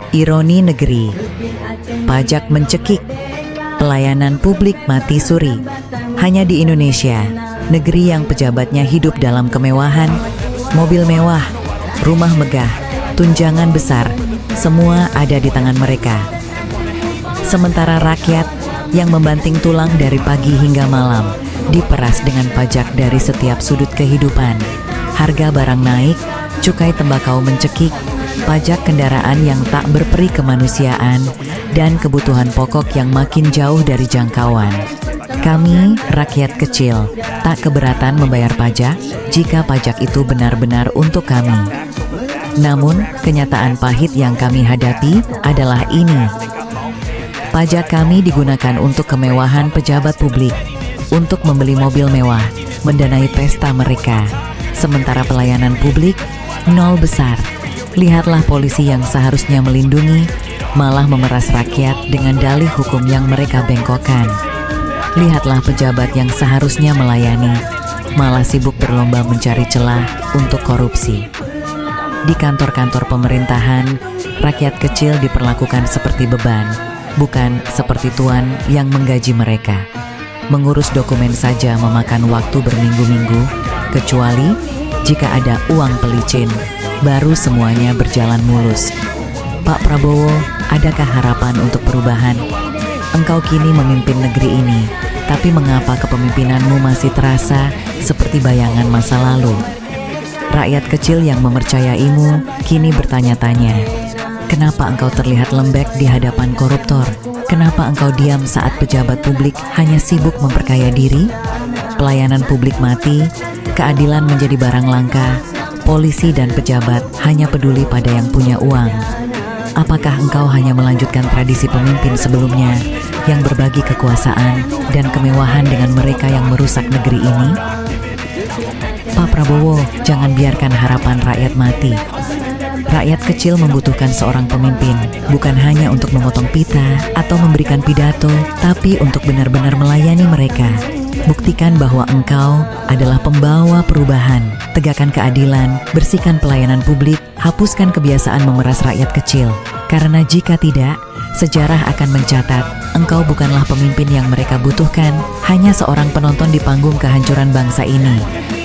Ironi negeri, pajak mencekik, pelayanan publik mati suri. Hanya di Indonesia, negeri yang pejabatnya hidup dalam kemewahan, mobil mewah, rumah megah, tunjangan besar, semua ada di tangan mereka. Sementara rakyat yang membanting tulang dari pagi hingga malam, diperas dengan pajak dari setiap sudut kehidupan. Harga barang naik, cukai tembakau mencekik, pajak kendaraan yang tak berperi kemanusiaan, dan kebutuhan pokok yang makin jauh dari jangkauan. Kami, rakyat kecil, tak keberatan membayar pajak jika pajak itu benar-benar untuk kami. Namun, kenyataan pahit yang kami hadapi adalah ini. Pajak kami digunakan untuk kemewahan pejabat publik, untuk membeli mobil mewah, mendanai pesta mereka. Sementara pelayanan publik, nol besar. Lihatlah polisi yang seharusnya melindungi, malah memeras rakyat dengan dalih hukum yang mereka bengkokkan. Lihatlah pejabat yang seharusnya melayani, malah sibuk berlomba mencari celah untuk korupsi. Di kantor-kantor pemerintahan, rakyat kecil diperlakukan seperti beban, bukan seperti tuan yang menggaji mereka. Mengurus dokumen saja memakan waktu berminggu-minggu, kecuali jika ada uang pelicin, baru semuanya berjalan mulus. Pak Prabowo, adakah harapan untuk perubahan? Engkau kini memimpin negeri ini, tapi mengapa kepemimpinanmu masih terasa seperti bayangan masa lalu? Rakyat kecil yang mempercayaimu kini bertanya-tanya, kenapa engkau terlihat lembek di hadapan koruptor? Kenapa engkau diam saat pejabat publik hanya sibuk memperkaya diri? Pelayanan publik mati, keadilan menjadi barang langka, polisi dan pejabat hanya peduli pada yang punya uang. Apakah engkau hanya melanjutkan tradisi pemimpin sebelumnya yang berbagi kekuasaan dan kemewahan dengan mereka yang merusak negeri ini? Pak Prabowo, jangan biarkan harapan rakyat mati. Rakyat kecil membutuhkan seorang pemimpin, bukan hanya untuk memotong pita atau memberikan pidato, tapi untuk benar-benar melayani mereka. Buktikan bahwa engkau adalah pembawa perubahan. Tegakkan keadilan, bersihkan pelayanan publik, hapuskan kebiasaan memeras rakyat kecil. Karena jika tidak, sejarah akan mencatat, engkau bukanlah pemimpin yang mereka butuhkan, hanya seorang penonton di panggung kehancuran bangsa ini.